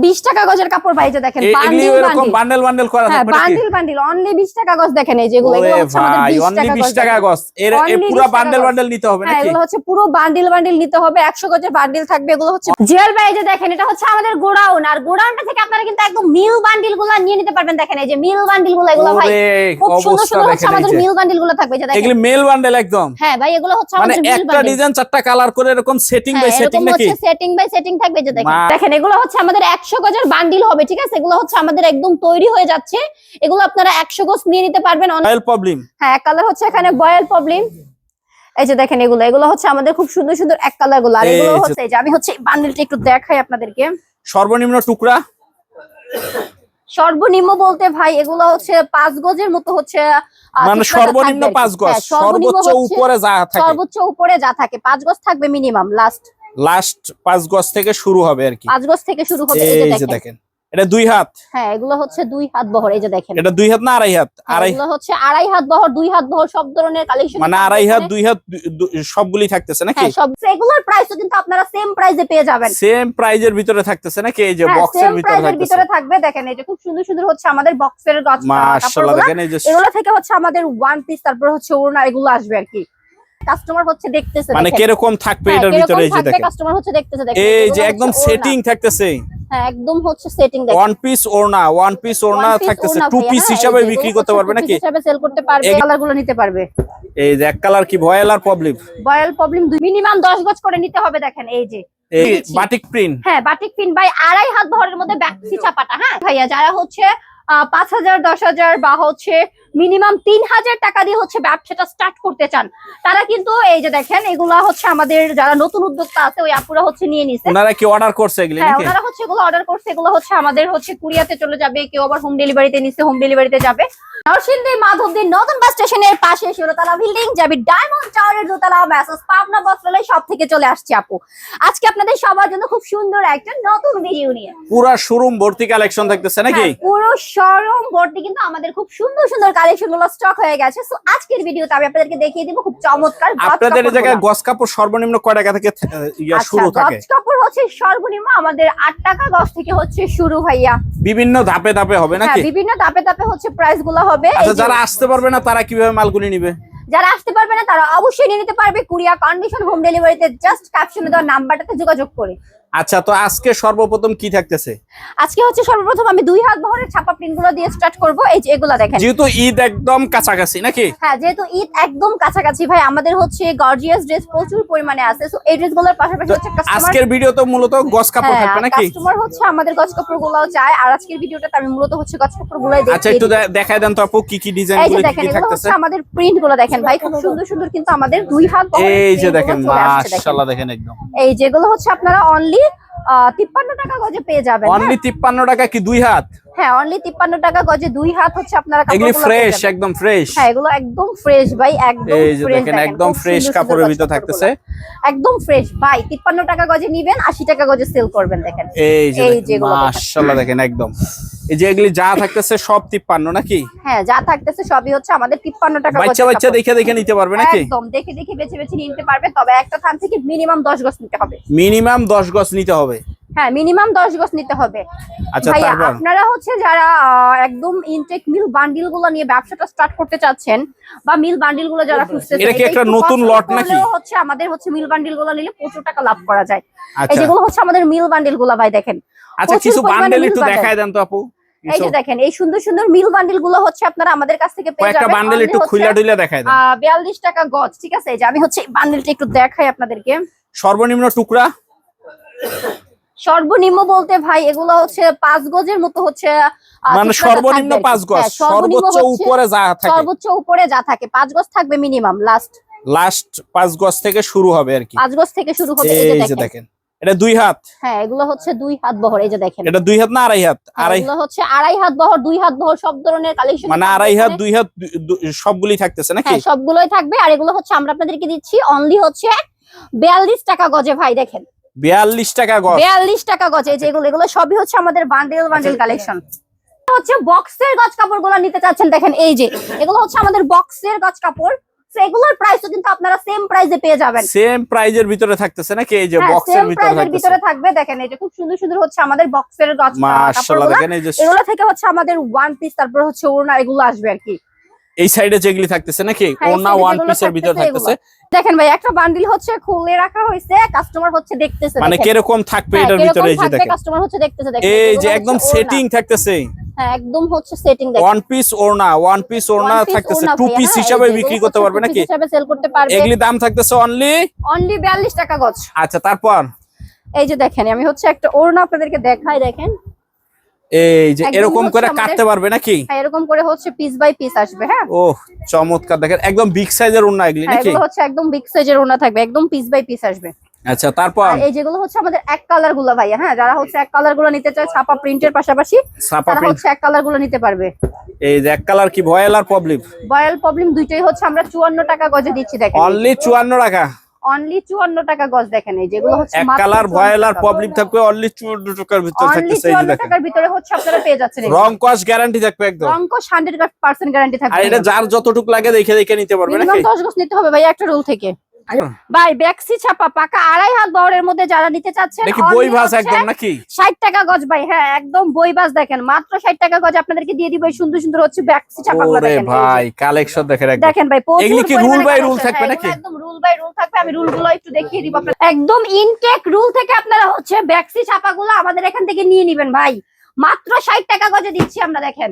20 টাকা গজের কাপড় ভাই, যে দেখেন বান্ডেল বান্ডেল করা থাকবে নাকি? বান্ডেল বান্ডেল অনলি 20 টাকা গজ। দেখেন এই যেগুলো, এগুলো হচ্ছে আমাদের 20 টাকা গজ। এর পুরো বান্ডেল বান্ডেল নিতে হবে নাকি? এগুলো হচ্ছে পুরো বান্ডেল বান্ডেল নিতে হবে, 100 গজের বান্ডেল থাকবে। এগুলো হচ্ছে জুয়েল ভাই, যে দেখেন এটা হচ্ছে আমাদের গোডাউন, আর গোডাউনটা থেকে আপনারা কিন্তু একদম মিল বান্ডেলগুলো নিয়ে নিতে পারবেন। দেখেন এই যে মিল বান্ডেলগুলো, এগুলো ভাই খুব সুন্দর সুন্দর হচ্ছে আমাদের মিল বান্ডেলগুলো থাকবে, যে দেখেন এগুলো মেল বান্ডেল একদম। হ্যাঁ ভাই, এগুলো হচ্ছে আমাদের মিল বান্ডেল, একটা ডিজাইন 4টা কালার করে এরকম সেটিং বাই সেটিং নাকি? সেটিং বাই সেটিং থাকবে, যে দেখেন দেখেন এগুলো হচ্ছে আমাদের 100 গজের বান্ডিল হবে, ঠিক আছে? এগুলো হচ্ছে আমাদের একদম তৈরি হয়ে যাচ্ছে, এগুলো আপনারা 100 গজ নিয়ে নিতে পারবেন। বয়েল প্রবলেম, হ্যাঁ কালার হচ্ছে এখানে বয়েল প্রবলেম। এই যে দেখেন এগুলো হচ্ছে আমাদের খুব সুন্দর সুন্দর এক কালার গুলো, আর এগুলো হচ্ছে এই যে আমি হচ্ছে বান্ডিলটা একটু দেখাই আপনাদেরকে। সর্বনিম্ন টুকরা সর্বনিম্ন বলতে ভাই এগুলো হচ্ছে 5 গজের মতো হচ্ছে, মানে সর্বনিম্ন 5 গজ, সর্বোচ্চ উপরে যা থাকে, সর্বোচ্চ উপরে যা থাকে 5 গজ থাকবে মিনিমাম। লাস্ট 5 গজ থেকে শুরু হবে আর কি, 5 গজ থেকে শুরু হবে। এই যে দেখেন এটা 2 হাত। হ্যাঁ এগুলো হচ্ছে 2 হাত বহর, এই যে দেখেন এটা 2 হাত না 2.5 হাত? এগুলো হচ্ছে 2.5 হাত বহর, 2 হাত বহর, সব ধরনের কালেকশন, মানে 2.5 হাত 2 হাত সবগুলি থাকতেছে নাকি? হ্যাঁ সব রেগুলার প্রাইসও কিন্তু আপনারা সেম প্রাইসে পেয়ে যাবেন, সেম প্রাইজের ভিতরে থাকতেছে নাকি? এই যে বক্সের ভিতরে থাকবে। দেখেন এই যে খুব সুন্দর সুন্দর হচ্ছে আমাদের বক্সের গজ, মাশাআল্লাহ দেখেন এই যে এগুলো থেকে হচ্ছে আমাদের ওয়ান পিস, তারপর হচ্ছে ওড়না, এগুলো আসবে আর কি। কাস্টমার হচ্ছে দেখতেছে মানে কিরকম থাকবে এটার ভিতরে, এই যে দেখেন কাস্টমার হচ্ছে দেখতেছে, দেখেন এই যে একদম সেটিং থাকতেছে। হ্যাঁ একদম হচ্ছে সেটিং, দেখেন ওয়ান পিস ওড়না থাকতেছে, টু পিস হিসাবে বিক্রি করতে পারবে নাকি? হিসাবে সেল করতে পারবে, কালারগুলো নিতে পারবে। এই যে এক কালার কি বয়েল প্রবলেম মিনিমাম 10 গজ করে নিতে হবে। দেখেন এই যে এই বাটিক প্রিন্ট, হ্যাঁ বাটিক প্রিন্ট ভাই, 2.5 হাত বহরের মধ্যে ব্যাকসি চাপাটা। হ্যাঁ ভাইয়া, যারা হচ্ছে 5,000 10,000 বা হচ্ছে মিনিমাম 3,000 টাকা দিয়ে হচ্ছে ব্যবসাটা স্টার্ট করতে চান, তারা কিন্তু এই যে দেখেন এগুলা হচ্ছে আমাদের যারা নতুন উদ্যোক্তা আছে ওই আপুরা হচ্ছে নিয়ে নিছে। ওনারা কি অর্ডার করছে এগুলো নাকি? হ্যাঁ ওনারা হচ্ছে এগুলো অর্ডার করছে, এগুলো হচ্ছে আমাদের হচ্ছে কুরিয়াতে চলে যাবে, কেউ আবার হোম ডেলিভারিতে নিছে, হোম ডেলিভারিতে যাবে। নরসিংদী মাধবদী নতুন বাস স্টেশনের পাশে 16তলা বিল্ডিং, যাবে ডায়মন্ড টাওয়ারের দোতলা, মেসেজ পাবনা বস্ত্রালয় সব থেকে চলে আসছি আপু। আজকে আপনাদের সবার জন্য খুব সুন্দর একটা নতুন ভিডিও নিয়ে পুরো শোরুম ভর্তি কালেকশন দেখতেছে নাকি? পুরো শোরুম ভর্তি কিন্তু আমাদের খুব সুন্দর সুন্দর কালেকশন গুলো স্টক হয়ে গেছে। সো আজকের ভিডিওতে আমি আপনাদেরকে দেখিয়ে দিব খুব চমৎকার আপনাদের এই জায়গায় গজ কাপড় সর্বনিম্ন কয় টাকা থেকে শুরু থাকে? গজ কাপড় হচ্ছে সর্বনিম্ন আমাদের 8 টাকা গজ থেকে হচ্ছে শুরু ভাইয়া। বিভিন্ন ধাপে ধাপে হবে নাকি? হ্যাঁ বিভিন্ন ধাপে ধাপে হচ্ছে প্রাইস গুলো হবে। আচ্ছা যারা আসতে পারবে না তারা কিভাবে মালগুলি নিবে? যারা আসতে পারবে না তারা অবশ্যই নিয়ে নিতে পারবে কুরিয়ার কন্ডিশন, হোম ডেলিভারিতে, জাস্ট ক্যাপশনে দেওয়া নাম্বারটাতে যোগাযোগ করে। আচ্ছা তো আজকে সর্বপ্রথম কি থাকতেছে? আজকে হচ্ছে সর্বপ্রথম আমি 2 হাত বহরের ছাপা প্রিন্ট গুলো দিয়ে স্টার্ট করব। এই যে এগুলা দেখেন, যেহেতু ঈদ একদম কাছাকাছি নাকি? হ্যাঁ যেহেতু ঈদ একদম কাছাকাছি ভাই, আমাদের হচ্ছে গর্জিয়াস ড্রেস প্রচুর পরিমাণে আছে। সো এই ড্রেসগুলোর পাশাপাশি হচ্ছে কাস্টমার আজকের ভিডিও তো মূলত গজ কাপড় থাকবে নাকি? কাস্টমার হচ্ছে আমাদের গজ কাপড়গুলোও চায়, আর আজকের ভিডিওটাতে আমি মূলত হচ্ছে গজ কাপড়গুলোই দেখাই। আচ্ছা একটু দেখায় দেন তো আপু কি কি ডিজাইনগুলো কি থাকতেছে? আমাদের প্রিন্টগুলো দেখেন ভাই, খুব সুন্দর সুন্দর কিন্তু আমাদের 2 হাত বহরের, এই যে দেখেন মাশাআল্লাহ দেখেন একদম। এই যেগুলো হচ্ছে আপনারা অনলি 53 টাকা গজে পেয়ে যাবেন। অনলি 53 টাকা কি 2 হাত? হ্যাঁ অনলি 53 টাকা গজে 2 হাত হচ্ছে আপনারা এগুলো ফ্রেশ, একদম ফ্রেশ। হ্যাঁ এগুলো একদম ফ্রেশ ভাই, একদম এই যে দেখেন একদম ফ্রেশ কাপড়ের ভিতর থাকতেছে, একদম ফ্রেশ ভাই। 53 টাকা গজে নেবেন, 80 টাকা গজে সেল করবেন। দেখেন এই যে মাশাআল্লাহ দেখেন একদম। এই যে এগুলি যা থাকতেছে সব 53 নাকি? হ্যাঁ যা থাকতেছে সবই হচ্ছে আমাদের 53 টাকা গজে। বাচ্চা দেখে নিতে পারবে নাকি? একদম দেখে বেছে বেছে নিতে পারবে, তবে একটা থান থেকে মিনিমাম 10 গজ নিতে হবে। মিনিমাম 10 গজ নিতে হবে? হ্যাঁ মিনিমাম 10 গজ নিতে হবে। আচ্ছা ভাইয়া তারপর আপনারা হচ্ছে যারা একদম ইনটেক মিল বান্ডিল গুলো নিয়ে ব্যবসাটা স্টার্ট করতে চাচ্ছেন, বা মিল বান্ডিল গুলো যারা খুঁজতেছেন, এটা কি একটা নতুন লট নাকি? হচ্ছে আমাদের হচ্ছে মিল বান্ডিল গুলো নিলে প্রচুর টাকা লাভ করা যায়। এই যেগুলো হচ্ছে আমাদের মিল বান্ডিল গুলো ভাই দেখেন। আচ্ছা কিছু বান্ডেল একটু দেখায় দেন তো আপু। এই যে দেখেন এই সুন্দর সুন্দর মিল বান্ডিল গুলো হচ্ছে আপনারা আমাদের কাছ থেকে পেয়ে যাবেন। একটা বান্ডেল একটু খুইলা দেখায় দেন। 42 টাকা গজ, ঠিক আছে? এই যে আমি হচ্ছে বান্ডেলটা একটু দেখাই আপনাদেরকে। সর্বনিম্ন টুকরা সর্বনিম্ন বলতে ভাই এগুলো হচ্ছে 5 গজের মতো হচ্ছে, মানে সর্বনিম্ন 5 গজ, সর্বোচ্চ উপরে যা থাকে, সর্বোচ্চ উপরে যা থাকে 5 গজ থাকবে মিনিমাম। লাস্ট 5 গজ থেকে শুরু হবে আর কি, 5 গজ থেকে শুরু হবে। এই যে দেখেন এটা 2 হাত। হ্যাঁ এগুলো হচ্ছে 2 হাত বহর, এই যে দেখেন এটা 2 হাত না 2.5 হাত? এগুলো হচ্ছে 2.5 হাত বহর, 2 হাত বহর, সব ধরনের কালেকশন, মানে 2.5 হাত 2 হাত সবগুলি থাকতেছে নাকি? হ্যাঁ সবগুলোই থাকবে। আর এগুলো হচ্ছে আমরা আপনাদেরকে দিচ্ছি অনলি হচ্ছে 42 টাকা গজে ভাই। দেখেন 42 টাকা গজ, 42 টাকা গজে। এই যে এগুলো সবই হচ্ছে আমাদের বান্ডেল কালেকশন। হচ্ছে বক্সের গজ কাপড় গুলো নিতে চাচ্ছেন, দেখেন এই যে এগুলো হচ্ছে আমাদের বক্সের গজ কাপড়। এগুলোর প্রাইসও কিন্তু আপনারা সেম প্রাইসে পেয়ে যাবেন। সেম প্রাইজের ভিতরে থাকতেছে নাকি? এই যে হ্যাঁ, বক্সের সেম ভিতরে প্রাইসের থাকতেছে। ভিতরে থাকবে। দেখেন এই যে খুব সুন্দর সুন্দর হচ্ছে আমাদের বক্সের মাশাআল্লাহ কাপড়গুলো। দেখেন এই যে এগুলো থেকে হচ্ছে আমাদের ওয়ান পিস, তারপর হচ্ছে ওড়না, এগুলো আসবে আর কি। এই সাইডে যেগুলি থাকতেছে নাকি হ্যাঁ, এই ওড়না side এ ওয়ান যেগুলো পিসের ভিতরে থাকতেছে থাকতেছে। এগুলো। দেখেন ভাই একটা বান্ডিল হচ্ছে খুলে রাখা হয়েছে, কাস্টমার হচ্ছে দেখতেছে। মানে কিরকম থাকবে এটার ভিতরে? এই যে দেখেন কাস্টমার হচ্ছে দেখতেছে। দেখেন এই এগুলো যে হচ্ছে একদম ওড়না। সেটিং থাকতেছে। হ্যাঁ, একদম হচ্ছে সেটিং। দেখেন ওয়ান পিস ওড়না থাকতেছে, টু পিস হিসাবে বিক্রি করতে পারবে নাকি? হিসাবে সেল করতে পারবে। এগুলি দাম থাকতেছে অনলি 42 টাকা গজ। আচ্ছা, তারপর এই যে দেখেন আমি হচ্ছে একটা ওড়না আপনাদেরকে দেখাই। দেখেন এই যে একদম এরকম হচ্ছে করে আমাদের- কাটতে পারবে নাকি? হ্যাঁ, এরকম করে হচ্ছে পিস বাই পিস আসবে। হ্যাঁ, ওহ চমৎকার, দেখেন একদম বিগ সাইজের ওড়না এগুলি হ্যাঁ, নাকি? এগুলো হচ্ছে একদম বিগ সাইজের ওড়না থাকবে, একদম পিস বাই পিস আসবে। আচ্ছা, তারপর আর এই যেগুলো হচ্ছে আমাদের এক কালার গুলো ভাইয়া। হ্যাঁ, যারা হচ্ছে এক কালার গুলো নিতে চায় ছাপা প্রিন্টের পাশাপাশি, ছাপা তারা প্রিন্ট। হচ্ছে এক কালার গুলো নিতে পারবে। এই যে এক কালার কি ভয়েল আর প্রবলেম? বয়েল প্রবলেম দুইটাই হচ্ছে আমরা 54 টাকা গজে দিচ্ছি। দেখেন অনলি 54 টাকা। অনলি 54 টাকা গজ। দেখেন এই যেগুলো হচ্ছে এক মাত্র কালার 54 ভয়েল আর টাকা। প্রবলেম থাকবে অনলি 54 টাকার ভিতরে অনলি থাকতেছে। এই যে 54 দেখেন টাকার ভিতরে হচ্ছে আপনারা পেয়ে যাচ্ছেন। রং কস গ্যারান্টি থাকবে একদম। অঙ্কশ 100% গ্যারান্টি থাকবে। আর এটা যার যতটুকু লাগে দেখে দেখে নিতে পারবে মিনিমাম নাকি? 10 গজ নিতে হবে ভাই একটা রোল থেকে। ভাই ব্যাক্সি ছাপা পাকা 2.5 হাত বহরের মধ্যে যারা নিতে চাচ্ছেন নাকি বই ভাস একদম নাকি? 60 টাকা গজ ভাই। হ্যাঁ, একদম বই বাস। দেখেন মাত্র 60 টাকা গজ আপনাদেরকে দিয়ে দিব। এই সুন্দর সুন্দর হচ্ছে ব্যাক্সি ছাপাগুলো ওরে দেখেন। ভাই কালেকশন দেখেন একদম। দেখেন ভাই প্রচুর এগুলি কি পরিমাণে রুল বাই রুল collection। থাকবে হ্যাঁ, নাকি? এগুলো একদম রুল বাই রুল থাকবে। আমি রুলগুলো একটু দেখিয়ে দিব আপনাদের। একদম ইনটেক রুল থেকে আপনারা হচ্ছে ব্যাক্সি ছাপাগুলো আমাদের এখান থেকে নিয়ে নেবেন ভাই। মাত্র 60 টাকা গজে দিচ্ছি আমরা। দেখেন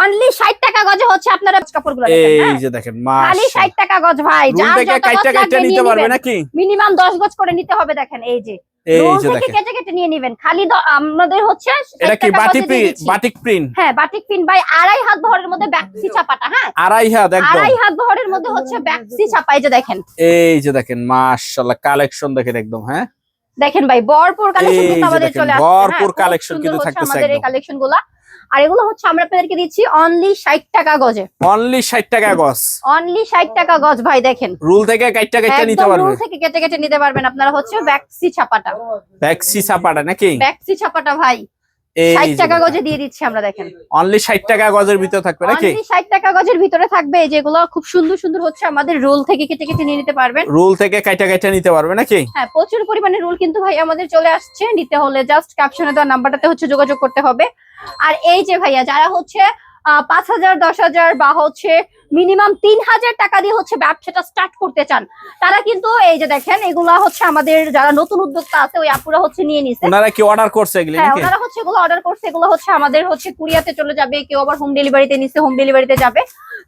অনলি 60 টাকা গজে হচ্ছে আপনারা কাপড়গুলো দেখেন। এই হ্যাঁ, যে দেখেন খালি 60 মাশাআল্লাহ। টাকা গজ ভাই। রুল থেকে কাইটা কাইটা নিতে পারবে নাকি? মিনিমাম 10 গজ করে নিতে হবে। দেখেন এই যে এই রোল যে থেকে দেখেন কেটে কেটে নিয়ে নেবেন। খালি আমাদের হচ্ছে 60 এটা কি টাকা গজে দিয়ে দিচ্ছি। Batik print? হ্যাঁ, বাটিক প্রিন্ট ভাই। 2.5 হাত বহরের মধ্যে ব্যাক্সি ছাপাটা। হ্যাঁ, আড়াই হাত একদম। 2.5 হাত বহরের মধ্যে হচ্ছে ব্যাক্সি ছাপা। এই যে দেখেন এই যে দেখেন মাশাআল্লাহ কালেকশন দেখেন একদম। হ্যাঁ, দেখেন ভাই ভরপুর কালেকশন এই কিন্তু যে আমাদের দেখেন, চলে আসছে। ভরপুর খুব collection সুন্দর কিন্তু হচ্ছে থাকতেছে আমাদের এই একদম। কালেকশন গুলা। আর এগুলো হচ্ছে আমরা আপনাদেরকে দিচ্ছি অনলি 60 টাকা গজে। অনলি 60 টাকা গজ। অনলি 60 টাকা গজ ভাই। দেখেন রুল থেকে কাইটা কাইটা নিতে একদম পারবে। রুল থেকে কেটে কেটে নিতে পারবেন আপনারা হচ্ছে ব্যাক্সি ছাপাটা। ব্যাক্সি ছাপাটা নাকি? ব্যাক্সি ছাপাটা ভাই এই 60 যে টাকা দেখেন। গজে দিয়ে দিচ্ছি আমরা। দেখেন অনলি 60 টাকা গজের ভিতরে থাকবে নাকি? অনলি 60 টাকা গজের ভিতরে থাকবে। যেগুলো খুব সুন্দর সুন্দর হচ্ছে আমাদের রোল থেকে কেটে কেটে নিয়ে নিতে পারবেন। রুল থেকে কাইটা কাইটা নিতে পারবে নাকি? হ্যাঁ, প্রচুর পরিমাণে রোল কিন্তু ভাই আমাদের চলে আসছে। নিতে হলে জাস্ট ক্যাপশনে দেওয়া নাম্বারটাতে হচ্ছে যোগাযোগ করতে হবে। আর এই যে ভাইয়া যারা হচ্ছে 5,000 10,000 বা হচ্ছে মিনিমাম 3,000 টাকা দিয়ে হচ্ছে ব্যবসাটা স্টার্ট করতে চান, তারা কিন্তু এই যে দেখেন এগুলা হচ্ছে আমাদের যারা নতুন উদ্যোক্তা আছে ওই আপুরা হচ্ছে নিয়ে নিছে। ওনারা কি অর্ডার করছে এগুলি হ্যাঁ, নাকি? ওনারা হচ্ছে এগুলো অর্ডার করছে। এগুলো হচ্ছে আমাদের হচ্ছে কুরিয়াতে চলে যাবে, কেউ আবার হোম ডেলিভারিতে নিচ্ছে, হোম ডেলিভারিতে যাবে।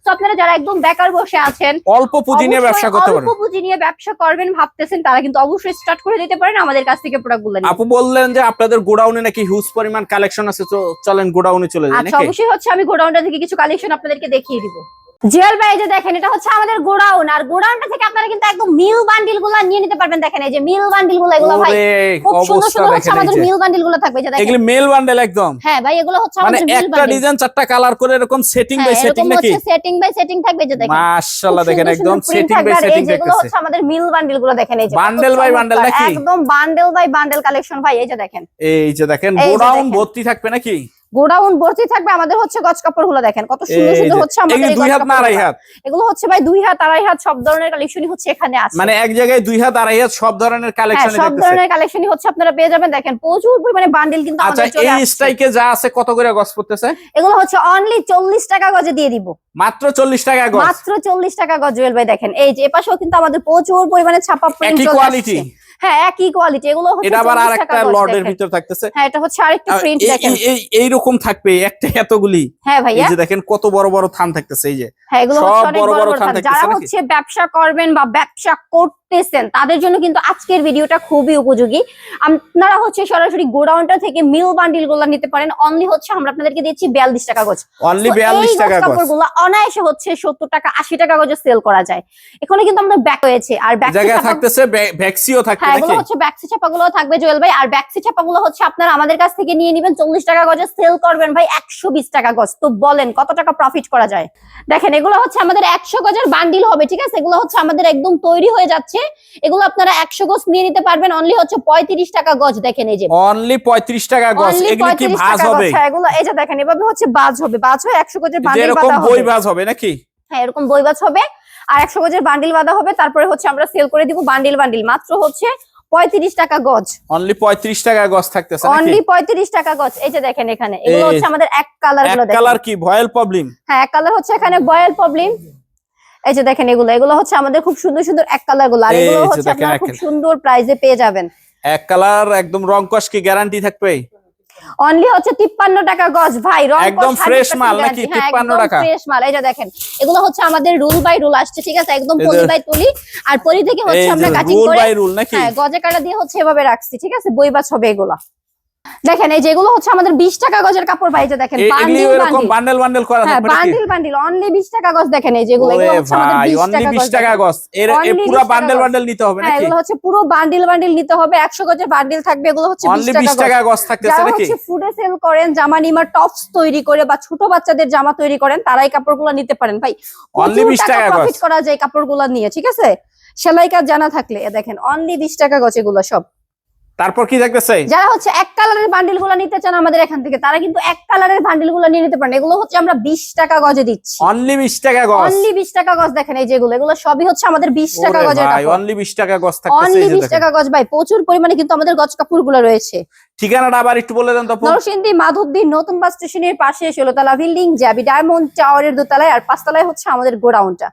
তো আপনারা যারা একদম বেকার বসে আছেন, অল্প পুঁজি নিয়ে ব্যবসা করতে অল্প পারবেন। পুঁজি নিয়ে ব্যবসা করবেন ভাবতেছেন, তারা কিন্তু অবশ্যই স্টার্ট করে দিতে পারেন আমাদের কাছ থেকে প্রোডাক্টগুলো নিয়ে। আপু বললেন যে আপনাদের গোডাউনে নাকি হিউজ পরিমাণ কালেকশন আছে, তো চলেন গোডাউনে চলে যাই আচ্ছা, নাকি? অবশ্যই হচ্ছে আমি গোডাউনটা থেকে কিছু কালেকশন আপনাদেরকে দেখিয়ে দিব। জিয়াল ভাই এই যে দেখেন এটা হচ্ছে আমাদের গোডাউন। আর গোডাউনটা থেকে আপনারা কিন্তু একদম মিল বান্ডিল গুলা নিয়ে নিতে পারবেন। দেখেন এই যে মিল বান্ডিল গুলো, এগুলো ভাই ওরে খুব সুন্দর অবস্থা সুন্দর হচ্ছে দেখেন। আমাদের মিল বান্ডিল গুলো থাকবে। যে দেখেন এগুলি মেল বান্ডেল একদম। হ্যাঁ ভাই, এগুলো হচ্ছে মানে আমাদের মিল একটা বান্ডিল। ডিজাইন 4টা কালার করে এরকম সেটিং বাই সেটিং এরকম নাকি? হচ্ছে সেটিং বাই সেটিং থাকবে। যে দেখেন মাশাআল্লাহ খুব দেখেন সুন্দর একদম সুন্দর print সেটিং থাকবে। বাই আর এই সেটিং যেগুলো দেখতেছে। হচ্ছে আমাদের মিল বান্ডিল গুলো। দেখেন এই যে বান্ডেল বাই বান্ডেল নাকি? একদম বান্ডেল বাই বান্ডেল কালেকশন ভাই। এই যে দেখেন এই যে দেখেন এই যে গোডাউন দেখেন। ভর্তি থাকবে নাকি? গোডাউন ভর্তি থাকবে। আমাদের হচ্ছে গজ কাপড় গুলো দেখেন কত সুন্দর এই সুন্দর যে, হচ্ছে আমাদের এগুলি এই 2 গজ হাত না কাপড়গুলো। 2.5 হাত? এগুলো হচ্ছে ভাই 2 হাত 2.5 হাত সব ধরনের কালেকশনই হচ্ছে এখানে আছে। মানে এক জায়গায় 2 হাত 2.5 হাত সব ধরনের হ্যাঁ, কালেকশন সব দেখতেছে। ধরনের কালেকশনই হচ্ছে আপনারা পেয়ে যাবেন। দেখেন প্রচুর পরিমাণে বান্ডিল কিন্তু আচ্ছা, আমাদের চলে এই আসছে। স্ট্রাইকে যা আছে কত করে গজ পড়তেছে? এগুলো হচ্ছে অনলি 40 টাকা গজে দিয়ে দিব। মাত্র 40 টাকা গজ। মাত্র 40 টাকা গজ। জুয়েল ভাই দেখেন এই যে এপাশেও কিন্তু আমাদের প্রচুর পরিমাণে ছাপা প্রিন্ট একই চলে কোয়ালিটি? আসছে। হ্যাঁ, একই কোয়ালিটি। এগুলো হচ্ছে এটা আবার 40 আরেকটা টাকা গজ। লর্ডের দেখেন। ভিতর থাকতেছে। হ্যাঁ, এটা হচ্ছে আরেকটা প্রিন্ট দেখেন। এইরকম থাকবে একটা এতগুলি। হ্যাঁ এই ভাইয়া, যে দেখেন কত বড় বড় থান থাকতেছে। এই যে হ্যাঁ এগুলো সব হচ্ছে অনেক বড় বড় বড় বড় থান থান। থাকতেছে যারা নাকি? হচ্ছে ব্যবসা করবেন বা ব্যবসা করতেছেন তাদের জন্য কিন্তু আজকের ভিডিওটা খুবই উপযোগী। আপনারা হচ্ছে সরাসরি গোডাউনটা থেকে মিল বান্ডিল গুলো নিতে পারেন। অনলি হচ্ছে আমরা আপনাদেরকে দিচ্ছি 42 টাকা গজ। অনলি তো 42 এই টাকা গজ। কাপড়গুলো অনায়াসে হচ্ছে 70 টাকা 80 টাকা গজে সেল করা যায়। এখানে কিন্তু আমাদের ব্যাক হয়েছে। আর ব্যাক জায়গা থাকতেছে ভ্যাক্সিও থাকবে হ্যাঁ, নাকি? এগুলো হচ্ছে ব্যাক্সি ছাপাগুলো থাকবে জুয়েল ভাই। আর ব্যাক্সি ছাপাগুলো হচ্ছে আপনারা আমাদের কাছ থেকে নিয়ে নেবেন 40 টাকা গজে, সেল করবেন ভাই 120 টাকা গজ। তো বলেন কত টাকা প্রফিট করা যায়? দেখেন এগুলো হচ্ছে আমাদের 100 গজের বান্ডিল হবে, ঠিক আছে? এগুলো হচ্ছে আমাদের একদম তৈরি হয়ে যাচ্ছে। এগুলো আপনারা 100 গজ নিয়ে নিতে পারবেন অনলি হচ্ছে 35 টাকা গজ। দেখেন এই যে অনলি 35 টাকা গজ। only এগুলি কি 35 ভাঁজ টাকা হবে? গজ। হ্যাঁ, এগুলো এই যে দেখেন এভাবে হচ্ছে বাজ হবে। বাজ হয়ে 100 গজের বান্ডিল যেরকম বাঁধা বই হবে। ভাঁজ হবে নাকি? হ্যাঁ, এরকম বই বাজ হবে। আর 100 গজের বান্ডিল বাঁধা হবে, তারপরে হচ্ছে আমরা সেল করে দিব বান্ডিল বান্ডিল, মাত্র হচ্ছে 35 টাকা গজ। অনলি 35 টাকা গজ থাকতেছে নাকি? অনলি 35 টাকা গজ। এই যে দেখেন এখানে এগুলো হচ্ছে আমাদের এক কালার গুলো, এক কালার কি ভয়েল প্রবলেম? হ্যাঁ এক কালার হচ্ছে এখানে বয়েল প্রবলেম। এই যে দেখেন এগুলো হচ্ছে আমাদের খুব সুন্দর সুন্দর এক কালার গুলো, আর এগুলো হচ্ছে আপনারা খুব সুন্দর প্রাইসে পেয়ে যাবেন। এক কালার একদম রং কস কি গ্যারান্টি থাকবে? অনলি হচ্ছে 53 টাকা গজ ভাই, রং একদম ফ্রেশ মাল নাকি? 53 টাকা ফ্রেশ মাল। এই যে দেখেন এগুলো হচ্ছে আমাদের রুল বাই রুল আসছে, ঠিক আছে, একদম পলি বাই পলি, আর পলি থেকে হচ্ছে আমরা কাটিং করে রুল বাই রুল নাকি? হ্যাঁ গজে কাটা দিয়ে হচ্ছে এভাবে রাখছি, ঠিক আছে, বইবাজ হবে এগুলো। দেখেন এই যেগুলো হচ্ছে আমাদের 20 টাকা গজের কাপড় ভাই, যে দেখেন বান্ডিল এরকম বান্ডেল বান্ডেল করা হ্যাঁ থাকবে নাকি? বান্ডিল বান্ডিল অনলি 20 টাকা গজ। দেখেন এই যেগুলো এগুলো হচ্ছে আমাদের 20 টাকা গজ। এর পুরো বান্ডেল বান্ডেল নিতে হবে হ্যাঁ নাকি? এগুলো হচ্ছে পুরো বান্ডিল বান্ডিল নিতে হবে, 100 গজের বান্ডিল থাকবে, এগুলো হচ্ছে অনলি 20 টাকা গজ থাকতেছে যারা নাকি? হচ্ছে ফুডে সেল করেন, জামা নিমার টপস তৈরি করে বা ছোট বাচ্চাদের জামা তৈরি করেন, তারা এই কাপড়গুলো নিতে পারেন ভাই। অনলি 20 টাকা গজ প্রফিট করা যায় কাপড়গুলো নিয়ে, ঠিক আছে, সেলাই কাজ জানা থাকলে। দেখেন অনলি 20 টাকা গজ এগুলো সব। তারপর কি থাকতেছে? যারা হচ্ছে এক কালারের বান্ডিল গুলো নিতে চান আমাদের এখান থেকে, তারা কিন্তু এক কালারের বান্ডিল গুলো নিয়ে নিতে পারেন। এগুলো হচ্ছে আমরা 20 টাকা গজে দিচ্ছি। অনলি 20 টাকা গজ। অনলি 20 টাকা গজ। দেখেন এই যেগুলো এগুলো সবই হচ্ছে আমাদের 20 টাকা গজের ভাই কাপড়। অনলি 20 টাকা গজ থাকতেছে। অনলি 20 টাকা গজ ভাই, প্রচুর পরিমাণে কিন্তু আমাদের গজ কাপড় গুলো রয়েছে। ঠিকানাটা আবার একটু বলে দেন তো। নরসিংদী মাধবদী নতুন বাস স্টেশনের পাশে 16 তলা বিল্ডিং, যাবি ডায়মন্ড টাওয়ারের দোতলায়, আর 5 তলায় হচ্ছে আমাদের গোডাউনটা।